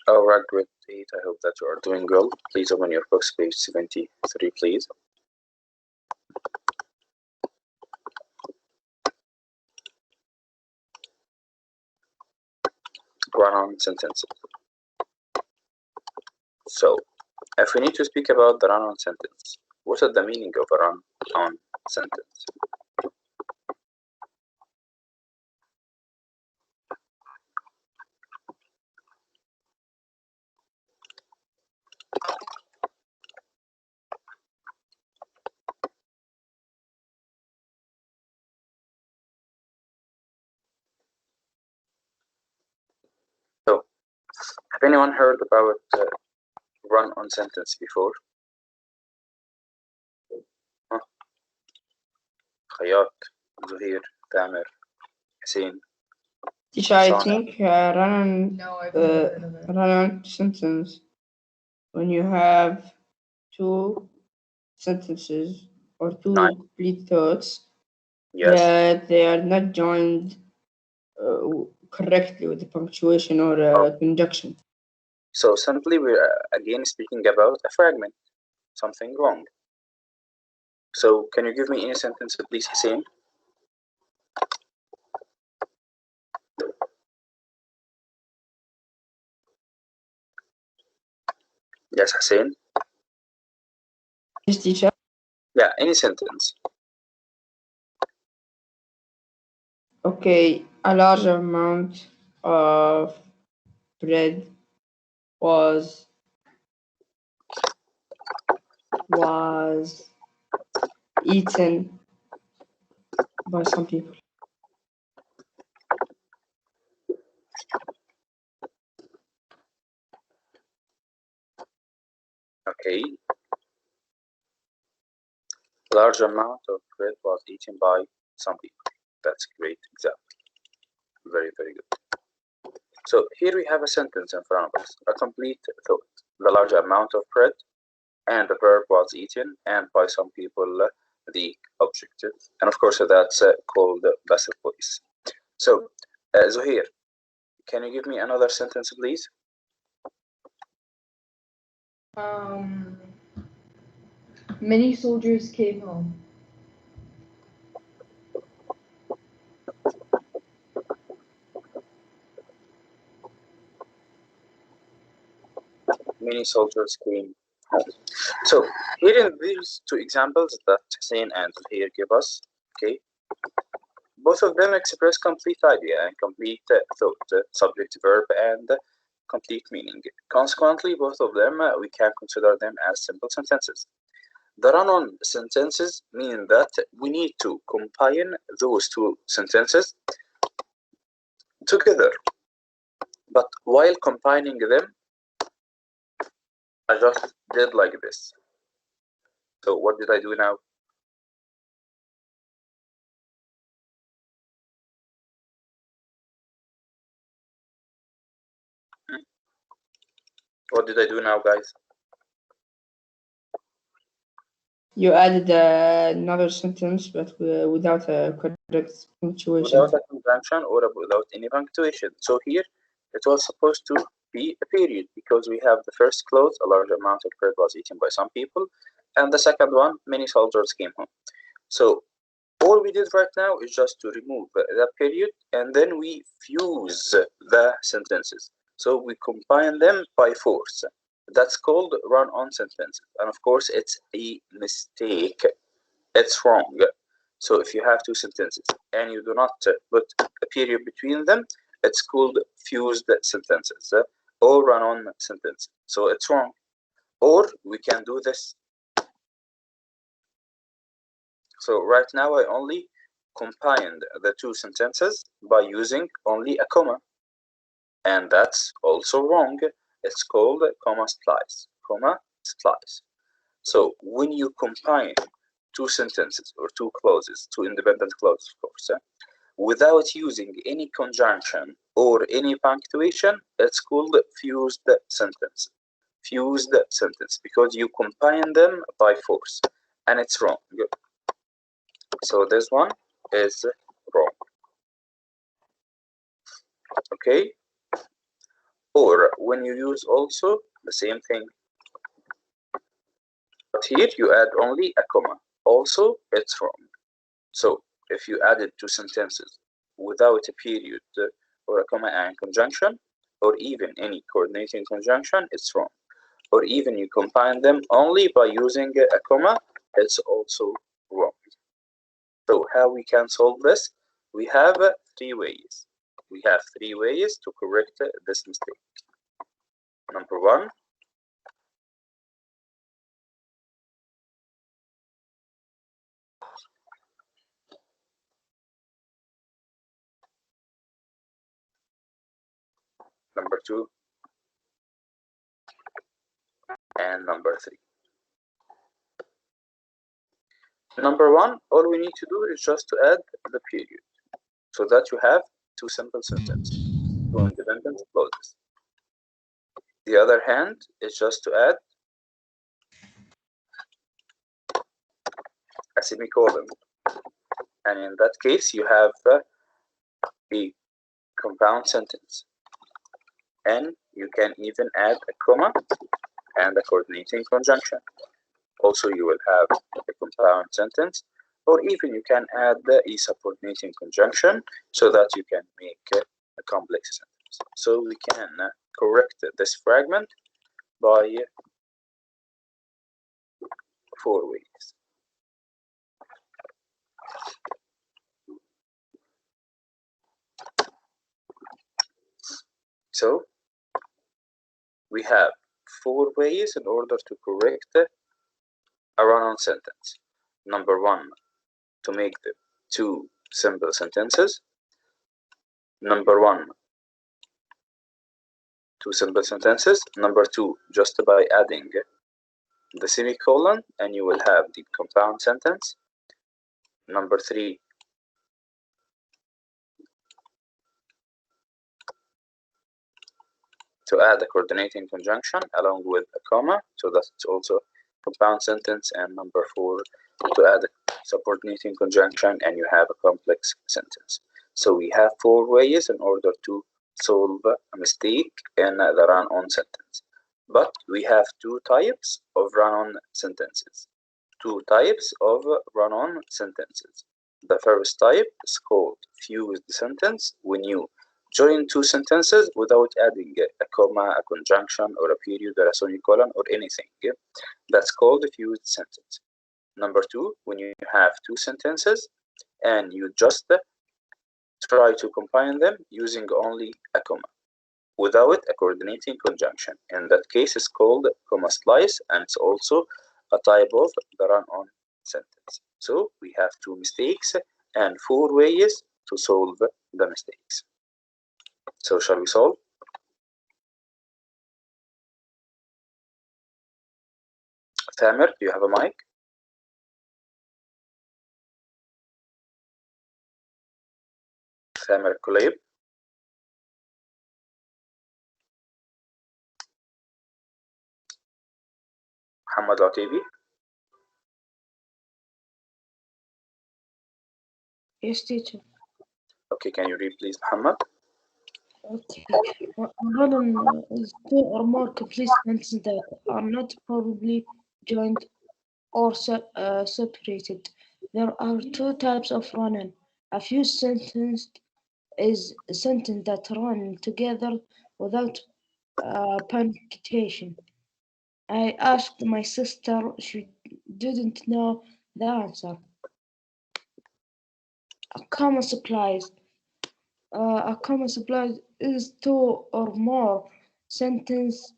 Alright, grade 8, I hope that you are doing well. Please open your books, page 73, please. Run-on sentences. So, if we need to speak about the run-on sentence, what is the meaning of a run-on sentence? So, have anyone heard about run-on sentence before? Khayat, Zuhair, Tamer, Hussein. Teacher, I Sana. think run-on No, I've never heard of it. run-on sentence when you have two sentences or two Nine. complete thoughts Yes. that they are not joined correctly with the punctuation or conjunction. So simply we're again speaking about a fragment, something wrong. So can you give me any sentence, please, Hussein? Yes, Hussein. Yes, teacher. Yeah, any sentence. Okay, a large amount of bread was eaten by some people. Okay. Large amount of bread was eaten by some people. That's a great example. Very, very good. So here we have a sentence in front of us, a complete thought. The large amount of bread and the verb was eaten, and by some people the objective. And of course that's called passive voice. So Zuhair, can you give me another sentence, please? Many soldiers came home. Many soldiers came home. So here in these two examples that Hussein and Zuhair give us, okay, both of them express complete idea and complete thought, subject, verb, and complete meaning. Consequently, both of them we can consider them as simple sentences. The run-on sentences mean that we need to combine those two sentences together. But while combining them, I just did like this. So what did I do now? What did I do now, guys? You added another sentence, but without a correct punctuation. Without a conjunction or without any punctuation. So here it was supposed to be a period because we have the first clause, a large amount of bread was eaten by some people, and the second one, many soldiers came home. So all we did right now is just to remove that period and then we fuse the sentences. So we combine them by force. That's called run-on sentences. And of course, it's a mistake. It's wrong. So if you have two sentences and you do not put a period between them, it's called fused sentences or run-on sentences. So it's wrong. Or we can do this. So right now I only combined the two sentences by using only a comma. And that's also wrong. It's called comma splice. Comma splice. So when you combine two sentences or two clauses, two independent clauses, of course, without using any conjunction or any punctuation, it's called fused sentence. Fused sentence because you combine them by force, and it's wrong. So this one is wrong. Okay. Or when you use also, the same thing. But here you add only a comma. Also, it's wrong. So if you added two sentences without a period or a comma and conjunction, or even any coordinating conjunction, it's wrong. Or even you combine them only by using a comma, it's also wrong. So how we can solve this? We have three ways. We have three ways to correct this mistake. Number one, number two, and number three. Number one, all we need to do is just to add the period so that you have two simple sentences, two independent clauses. The other hand is just to add a semicolon, and in that case you have a compound sentence, and you can even add a comma and a coordinating conjunction. Also you will have a compound sentence, or even you can add a subordinating conjunction so that you can make a complex sentence. So we can correct this fragment by four ways. So we have four ways in order to correct a run-on sentence. Number one, to make them two simple sentences. Number one, two simple sentences. Number two, just by adding the semicolon and you will have the compound sentence. Number three, to add a coordinating conjunction along with a comma so that it's also compound sentence. And number four, to add a subordinating conjunction and you have a complex sentence. So we have four ways in order to solve a mistake in the run-on sentence. But we have two types of run-on sentences. Two types of run-on sentences. The first type is called fused sentence, when you join two sentences without adding a comma, a conjunction, or a period, or a semicolon, or anything. That's called a fused sentence. Number two, when you have two sentences and you just try to combine them using only a comma without a coordinating conjunction. In that case, it's called comma splice, and it's also a type of the run-on sentence. So we have two mistakes and four ways to solve the mistakes. So shall we solve? Tamer, do you have a mic? Tamer Kulayb? Muhammad Atibi? Yes, teacher. Okay, can you read please, Muhammad? Okay. Run-on is two or more complete sentences that are not probably joined or separated. There are two types of run-on. A fused sentence is a sentence that run together without punctuation. I asked my sister, she didn't know the answer. A comma supplies. A comma supplies is two or more sentences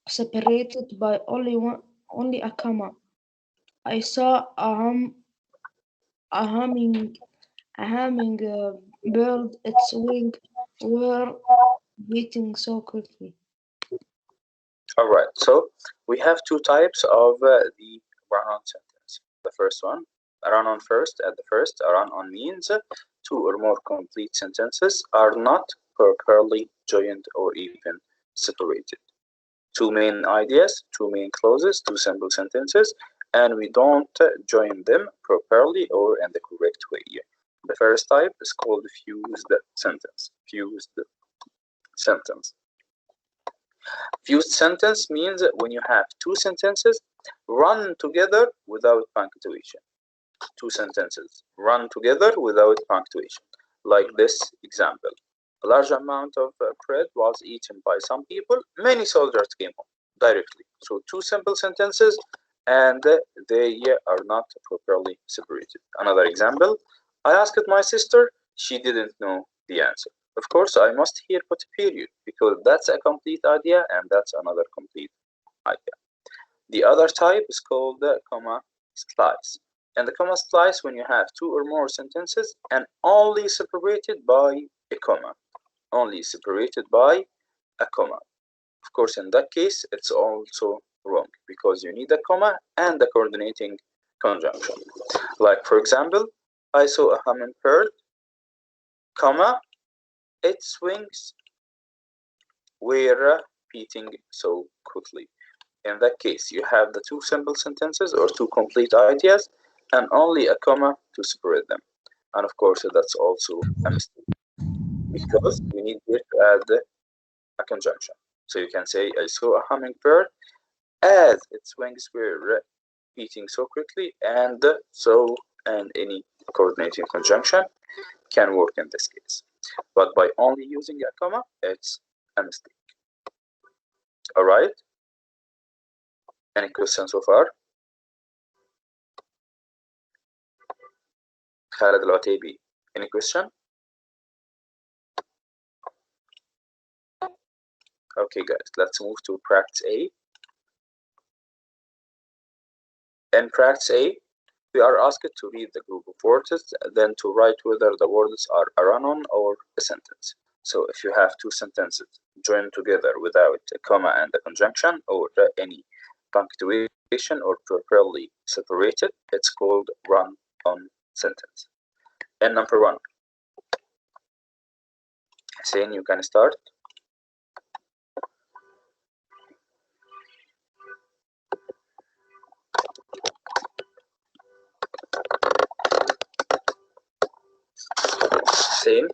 separated by only a comma. I saw a humming bird. Its wings were beating so quickly. All right, so we have two types of the run-on sentence. The first one, a run-on first. At the first, a run-on means two or more complete sentences are not properly joined or even separated. Two main ideas, two main clauses, two simple sentences, and we don't join them properly or in the correct way. The first type is called fused sentence. Fused sentence. Fused sentence means when you have two sentences run together without punctuation. Two sentences run together without punctuation. Like this example. A large amount of bread was eaten by some people. Many soldiers came home directly. So two simple sentences and they are not properly separated. Another example. I asked my sister. She didn't know the answer. Of course, I must here put a period because that's a complete idea and that's another complete idea. The other type is called the comma splice. And the comma splice when you have two or more sentences and only separated by a comma. Only separated by a comma. Of course, in that case, it's also wrong because you need a comma and the coordinating conjunction. Like, for example, I saw a hummingbird, comma, its wings were beating so quickly. In that case, you have the two simple sentences or two complete ideas and only a comma to separate them. And of course, that's also a mistake because we need here to add a conjunction. So you can say, I saw a hummingbird as its wings were beating so quickly, and so and any coordinating conjunction can work in this case. But by only using a comma, it's a mistake. All right? Any questions so far? Khaled Al-Otaibi, any question? Okay, guys, let's move to practice A. In practice A, we are asked to read the group of words, then to write whether the words are a run-on or a sentence. So if you have two sentences joined together without a comma and a conjunction or any punctuation or properly separated, it's called run-on sentence. And number one, Hussein, you can start. Hussein.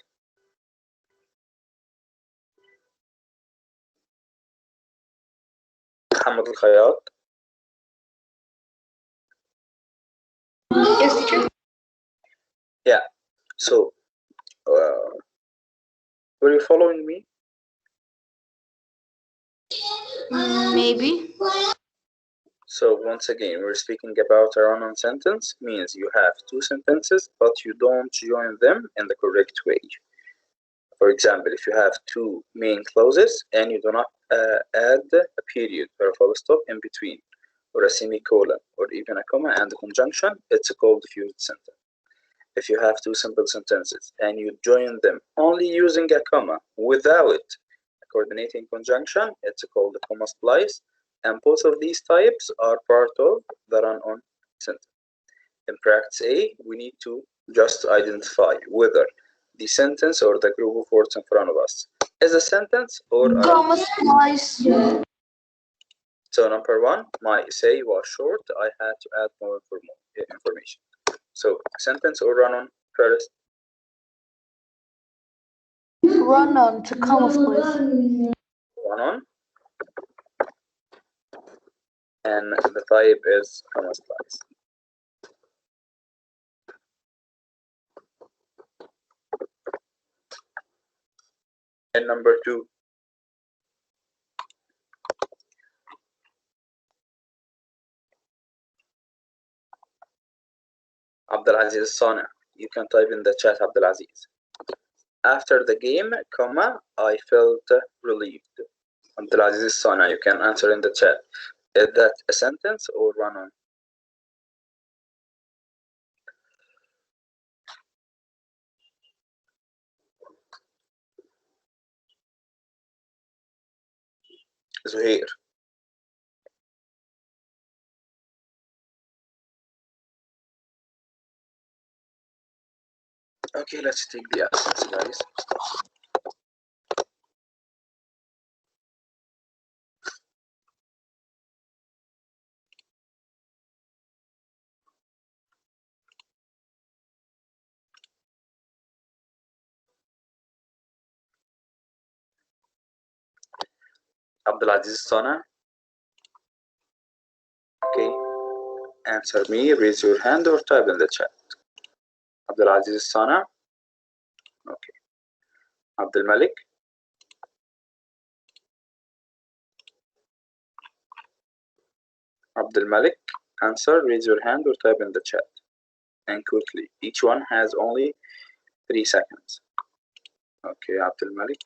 Muhammad Al-Khayat. Yes, teacher. Yeah, so were you following me? Maybe. So once again, we're speaking about a run-on sentence, means you have two sentences, but you don't join them in the correct way. For example, if you have two main clauses and you do not add a period or a full stop in between, or a semicolon, or even a comma and a conjunction, it's called fused sentence. If you have two simple sentences and you join them only using a comma without a coordinating conjunction, it's called a comma splice. And both of these types are part of the run-on sentence. In practice A, we need to just identify whether the sentence or the group of words in front of us is a sentence or a Comma splice. So number one, my essay was short. I had to add more information. So sentence or run-on first? Run-on to comma splice. Run-on. And the type is comma splice. And number two, Abdulaziz Sana. You can type in the chat Abdulaziz. After the game, comma, I felt relieved. Abdulaziz Sana, you can answer in the chat. Is that a sentence or run-on? Zuhair. Okay, let's take the absence, guys. Abdulaziz Sana. Okay. Answer me. Raise your hand or type in the chat. Abdulaziz Sana. Okay. Abdul Malik. Abdul Malik. Answer. Raise your hand or type in the chat. And quickly. Each one has only 3 seconds. Okay. Abdul Malik.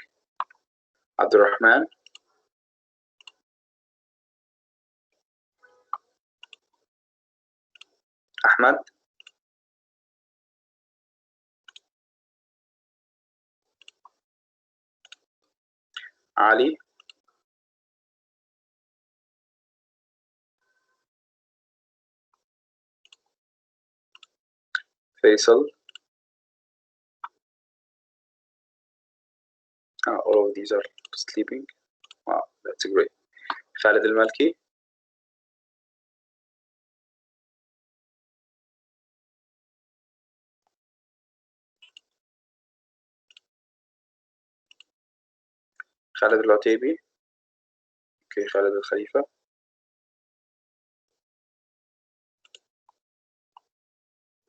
Abdul Rahman. Ahmad. Ali. Faisal. All of these are sleeping. Wow, that's great. Khalid Al-Malki. Khalid Al-Utaibi. Okay, Khalid Al-Khalifa.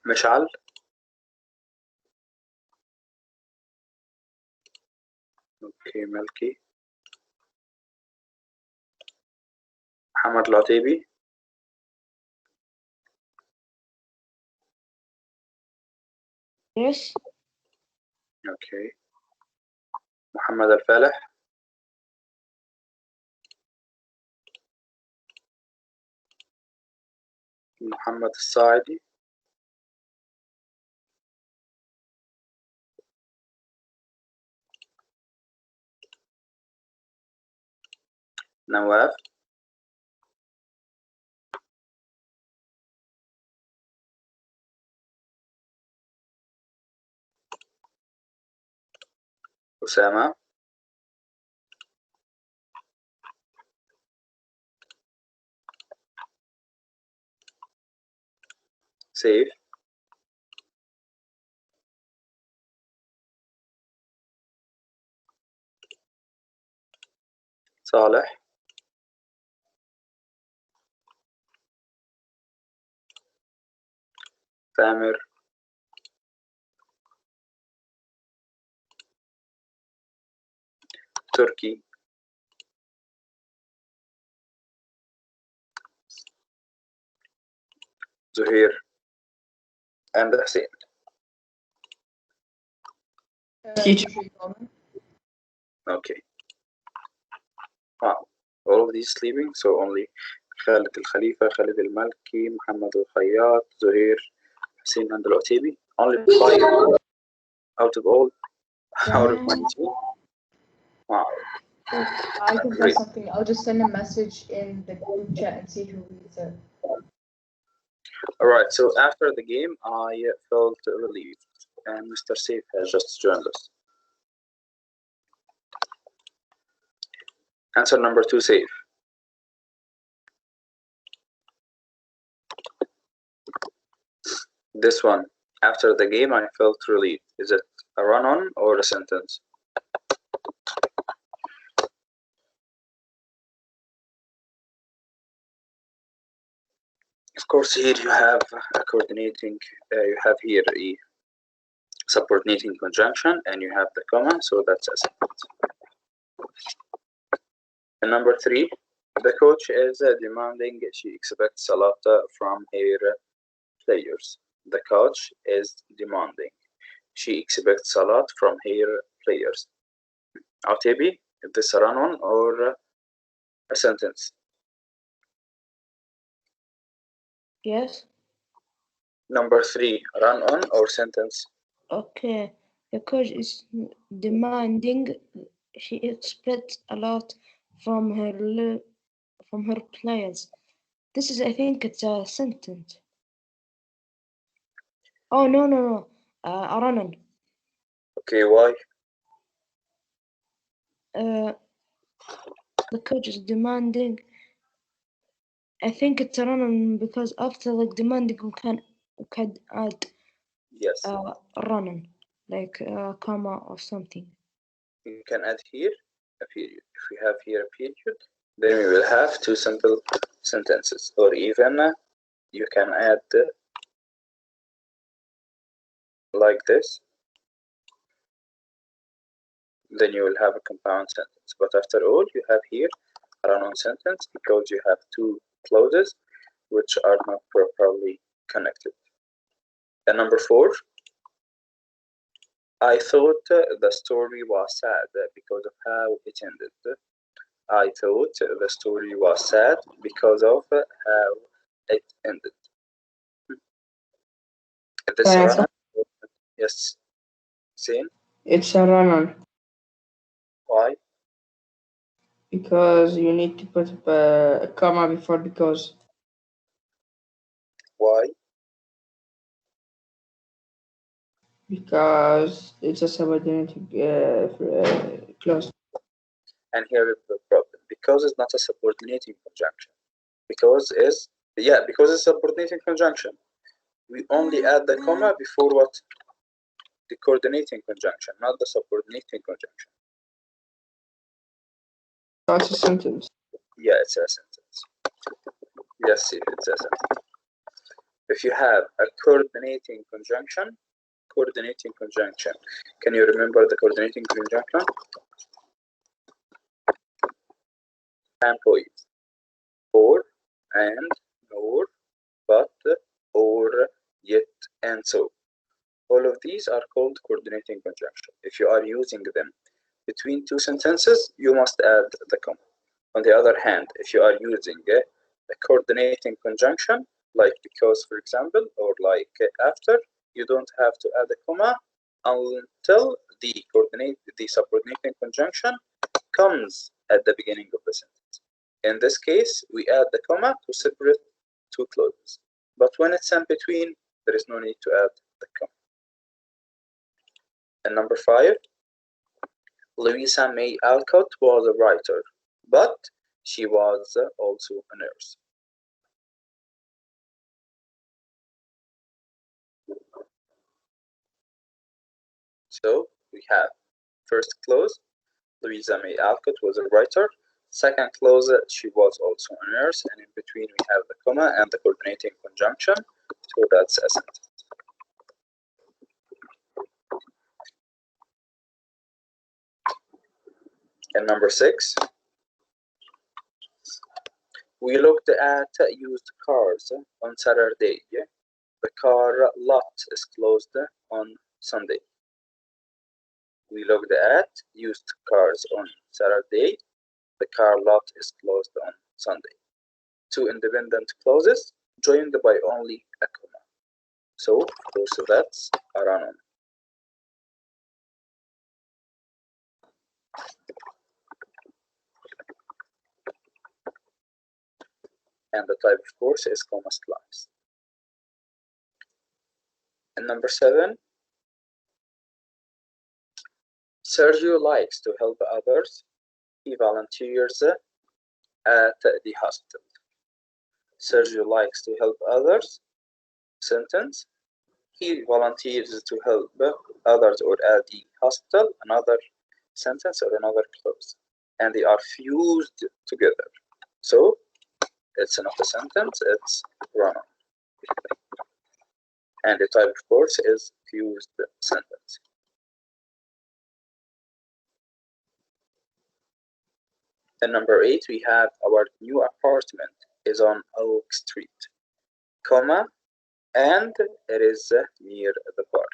Mash'al. Okay, Malki. Muhammad Al-Utaibi. Yes. Okay. Muhammad Al-Falah. Muhammad Al-Saidi. Nawaf. Usama. Saif. Saleh. Tamir. Turkey. Zuhair. And Hussein. Teacher. Okay. Wow. All of these sleeping, so only Khalid Al-Khalifa, Khalid Al-Malki, Muhammad Al-Khayyat, Zuhair, Hussein and Al-Utaibi. Only 5 out of all, out of 22. Wow. I can try something. I'll just send a message in the group chat and see who reads it. Alright, so after the game, I felt relieved, and Mr. Saif has just joined us. Answer number 2, Saif. This one, after the game, I felt relieved. Is it a run-on or a sentence? Of course, here you have a coordinating, you have here a subordinating conjunction, and you have the comma, so that's a sentence. And number 3, the coach is demanding, she expects a lot from her players. The coach is demanding, she expects a lot from her players. Utaibi, is this a run-on or a sentence? Yes. Number 3, run-on or sentence? Okay. The coach is demanding. She expects a lot from her players. This is, I think, it's a sentence. Oh no. A run-on. Okay, why? The coach is demanding. I think it's a run-on because after like demanding we can add Yes. run-on, like comma or something. You can add here. a period. If we have here a period, then we will have two simple sentences, or even you can add like this, then you will have a compound sentence. But after all, you have here a run-on sentence because you have two clauses which are not properly connected. And number 4, I thought the story was sad because of how it ended. I thought the story was sad because of how it ended. This Can I run-on, yes, same. It's a run-on Why? because you need to put a comma before because. Why? Because it's a subordinate clause. And here is the problem. Because it's not a subordinating conjunction. Because it's a subordinating conjunction. We only add the comma before what? The coordinating conjunction, not the subordinating conjunction. That's a sentence. Yeah, it's a sentence. Yes, it's a sentence. If you have a coordinating conjunction, can you remember the coordinating conjunction? And poise. Or, and, nor, but, or, yet, and so. All of these are called coordinating conjunction. If you are using them between two sentences, you must add the comma. On the other hand, if you are using a coordinating conjunction, like because, for example, or like after, you don't have to add a comma until the subordinating conjunction comes at the beginning of the sentence. In this case, we add the comma to separate two clauses. But when it's in between, there is no need to add the comma. And number 5, Louisa May Alcott was a writer, but she was also a nurse. So we have first clause, Louisa May Alcott was a writer. Second clause, she was also a nurse. And in between, we have the comma and the coordinating conjunction. So that's a sentence. And number 6, we looked at used cars on Saturday. The car lot is closed on Sunday. We looked at used cars on Saturday. The car lot is closed on Sunday. Two independent clauses joined by only a comma. So, of course, that's a run-on. And the type, of course, is comma splice. And number 7, Sergio likes to help others. He volunteers at the hospital. Sergio likes to help others. Sentence. He volunteers to help others or at the hospital. Another sentence or another clause. And they are fused together. So it's not a sentence, it's run-on. And the type, of course, is fused sentence. And number 8, we have our new apartment is on Oak Street, comma, and it is near the park.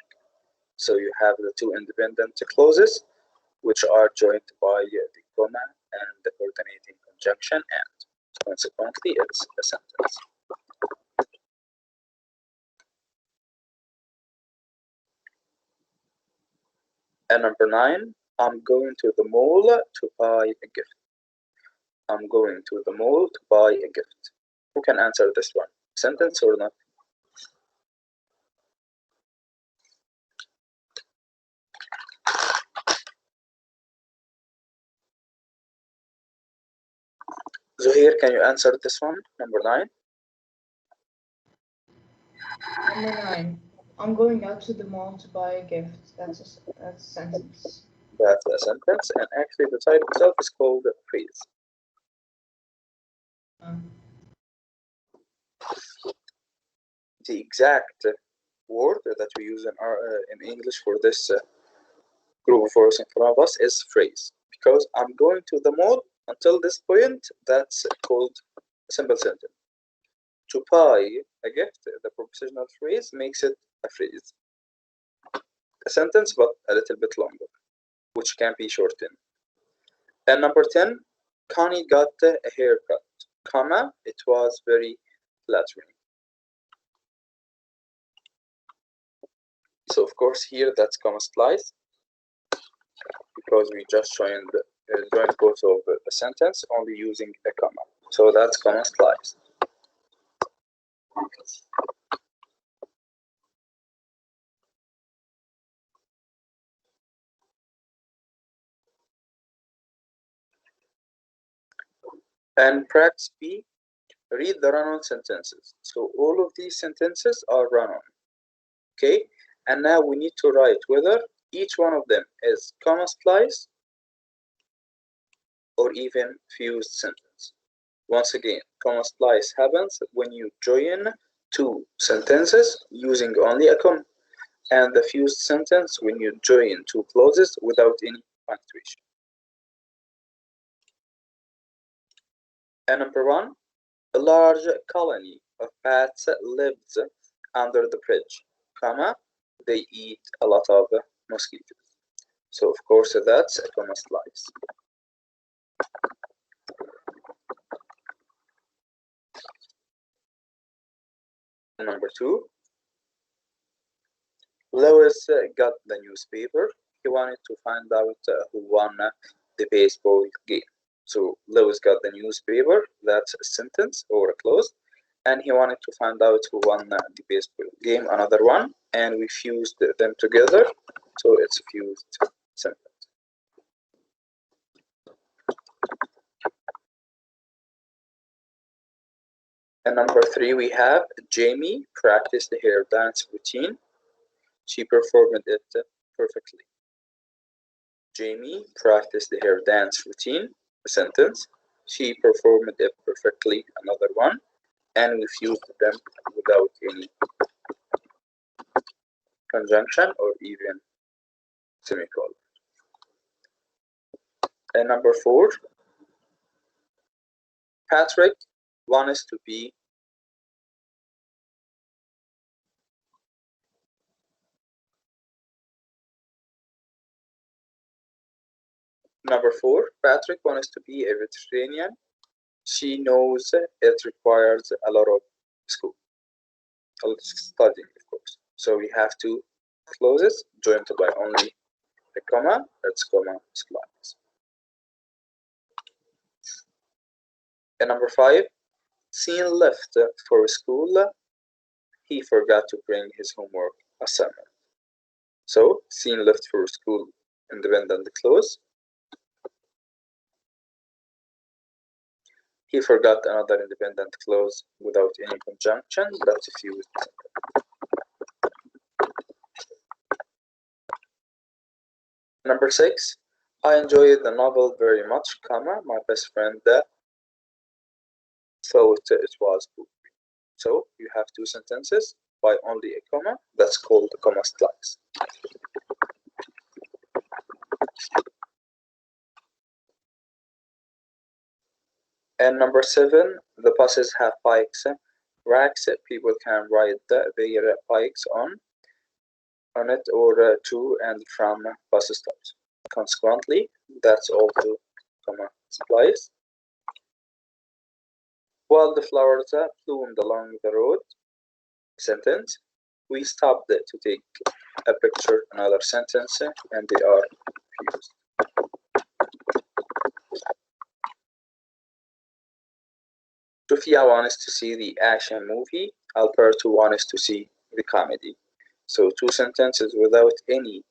So you have the two independent clauses, which are joined by the comma and the coordinating conjunction, and consequently, it's a sentence. And number 9, I'm going to the mall to buy a gift. I'm going to the mall to buy a gift. Who can answer this one? Sentence or not? Zuhair, can you answer this one? Number 9. Number 9. I'm going out to the mall to buy a gift. That's a sentence. That's a sentence, and actually the type itself is called a phrase. The exact word that we use in English for this group of words in front of us is phrase, because I'm going to the mall until this point. That's called a simple sentence. To buy a gift, the prepositional phrase makes it a phrase, a sentence, but a little bit longer, which can be shortened. And number 10, Connie got a haircut, comma, it was very flattering. So of course here that's comma splice, because we just joined both of a sentence only using a comma. So that's comma splice. And practice B, read the run-on sentences. So all of these sentences are run-on. Okay, and now we need to write whether each one of them is comma splice or even fused sentence. Once again, comma splice happens when you join two sentences using only a comma, and the fused sentence when you join two clauses without any punctuation. And number 1, a large colony of bats lives under the bridge, comma, they eat a lot of mosquitoes. So of course that's a comma splice. And number 2, Lewis got the newspaper. He wanted to find out who won the baseball game. So Lewis got the newspaper, that's a sentence or a clause, and he wanted to find out who won the baseball game, another one, and we fused them together, so it's a fused sentence. And number 3, we have Jamie practiced her dance routine. She performed it perfectly. Jamie practiced her dance routine, a sentence. She performed it perfectly, another one, and we fused them without any conjunction or even semicolon. And number 4, Patrick wants to be Number 4, Patrick wants to be a veterinarian. She knows it requires a lot of school, a lot of studying, of course. So we have two clauses joined by only a comma, that's comma splice. And number 5, Sean left for school. He forgot to bring his homework assignment. So Sean left for school, independent clause. He forgot another independent clause without any conjunction, that's a fused sentence. Number 6, I enjoyed the novel very much, comma, my best friend thought it was boring. So you have two sentences by only a comma, that's called a comma splice. And number 7, the buses have bikes racks. People can ride their bikes on it or to and from bus stops. Consequently, that's also comma splice. While the flowers bloomed along the road, sentence, we stopped to take a picture, another sentence, and they are fused. Sofia wants to see the action movie. Alberto wants to see the comedy. So two sentences without any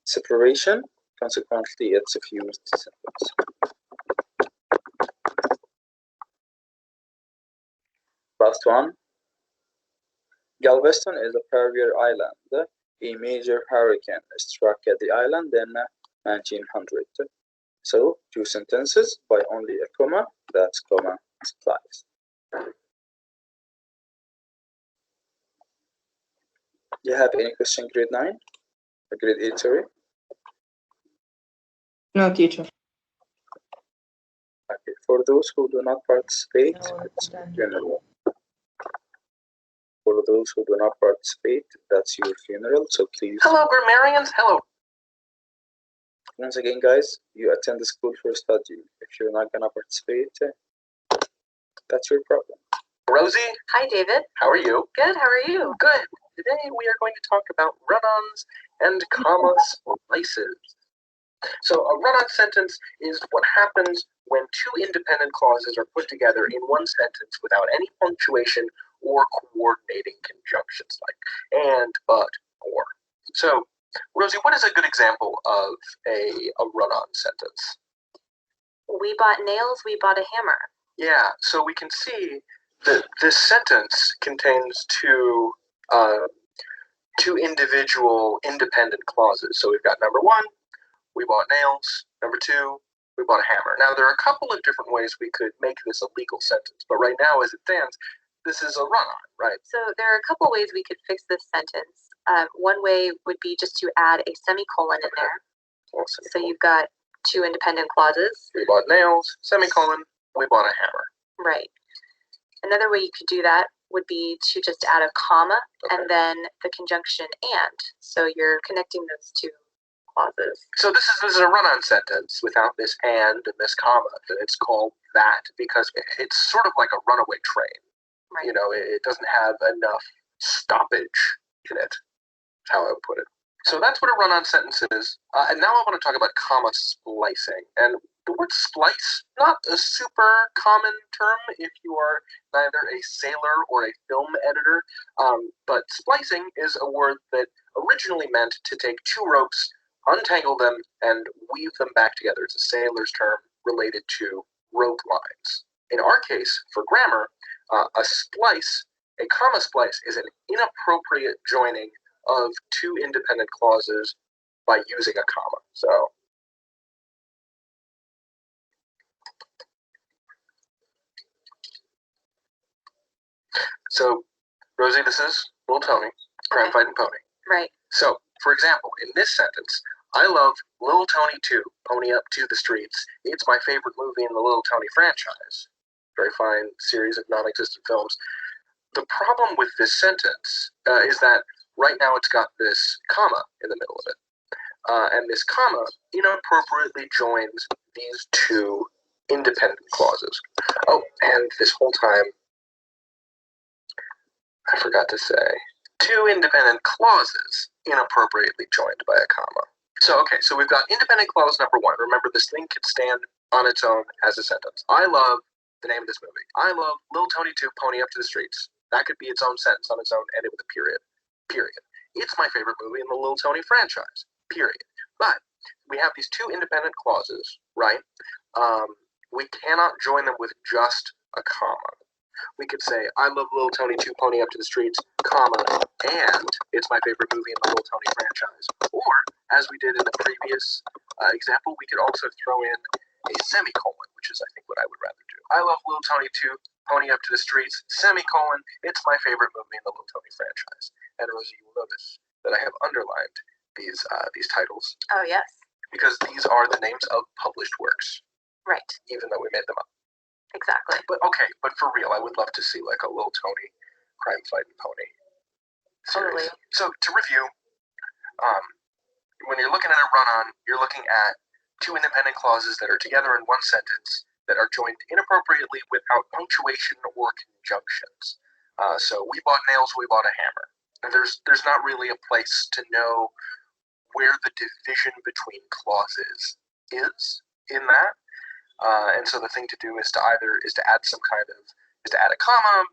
separation. Consequently, it's a fused sentence. Last one. Galveston is a barrier island. A major hurricane struck the island in 1900. So 2 sentences by only a comma, that's comma splice. Do you have any question, grade 9? Grade 8, sorry? No, teacher. Okay. For those who do not participate, No, it's done. funeral. For those who do not participate, that's your funeral, so please. Hello, grammarians. Hello. Once again, guys, you attend the school for study. If you're not gonna participate, that's your problem. Rosie, Hi, David. how are you? Good. How are you? Good. Today we are going to talk about run-ons and comma splices. So a run-on sentence is what happens when two independent clauses are put together in one sentence without any punctuation or coordinating conjunctions like and, but, or. So, Rosie, what is a good example of a run-on sentence? We bought nails. We bought a hammer. Yeah, so we can see that this sentence contains two individual independent clauses. So we've got number 1, we bought nails. Number 2, we bought a hammer. Now there are a couple of different ways we could make this a legal sentence, but right now as it stands, this is a run-on, right? So there are a couple ways we could fix this sentence. One way would be just to add a semicolon in there. Well, So you've got two independent clauses. we bought nails, semicolon, we bought a hammer. Right. Another way you could do that would be to just add a comma Okay. and then the conjunction and. So you're connecting those two clauses. So this is a run-on sentence without this and this comma. It's called that because it's sort of like a runaway train. Right. You know, it doesn't have enough stoppage in it. That's how I would put it. So that's what a run-on sentence is. And now I want to talk about comma splicing. And the word splice, not a super common term if you are neither a sailor or a film editor, but splicing is a word that originally meant to take two ropes, untangle them, and weave them back together. It's a sailor's term related to rope lines. In our case, for grammar, a splice, a comma splice, is an inappropriate joining of two independent clauses by using a comma. So, Rosie, this is Little Tony, Crime Fighting Pony. Right. So, for example, in this sentence, I love Little Tony 2, Pony Up to the Streets. It's my favorite movie in the Little Tony franchise. Very fine series of non-existent films. The problem with this sentence is that right now it's got this comma in the middle of it. And this comma inappropriately joins these two independent clauses. Oh, and this whole time, I forgot to say, two independent clauses inappropriately joined by a comma. So, okay, so we've got independent clause number 1. Remember, this thing can stand on its own as a sentence. I love the name of this movie. I love Little Tony 2, Pony Up to the Streets. That could be its own sentence on its own, ended with a period. Period. It's my favorite movie in the Little Tony franchise. Period. But we have these two independent clauses, right? We cannot join them with just a comma. We could say, I love Little Tony 2, Pony Up to the Streets, comma, and it's my favorite movie in the Little Tony franchise. Or, as we did in the previous example, we could also throw in a semicolon, which is, I think, what I would rather do. I love Little Tony 2, Pony Up to the Streets, semicolon, it's my favorite movie in the Little Tony franchise. And Rosie, you will notice that I have underlined these titles Oh, yes. because these are the names of published works, Right. even though we made them up. Exactly. But okay, but for real, I would love to see like a Little Tony Crime Fighting Pony series. Totally. So to review, when you're looking at a run-on, you're looking at two independent clauses that are together in one sentence that are joined inappropriately without punctuation or conjunctions. So we bought nails, we bought a hammer. And there's not really a place to know where the division between clauses is in that. And so the thing to do is to add a comma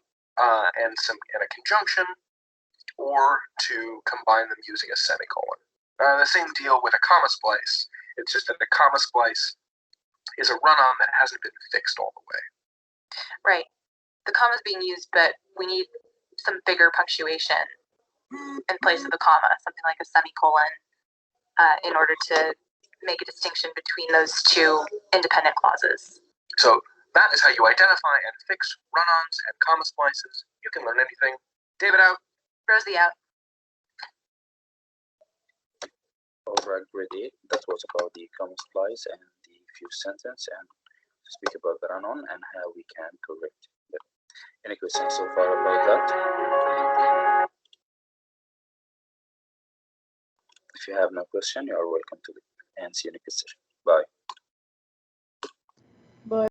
and a conjunction, or to combine them using a semicolon. The same deal with a comma splice. It's just that the comma splice is a run-on that hasn't been fixed all the way. Right. The comma is being used, but we need some bigger punctuation in place of the comma, something like a semicolon, in order to make a distinction between those two independent clauses. So that is how you identify and fix run-ons and comma splices. You can learn anything. David out. Rosie out. Over grade 8, that was about the comma splice and the fuse sentence, and to speak about the run-on and how we can correct them. Any questions so far about that? If you have no question, you are welcome to and see you next session. Bye. But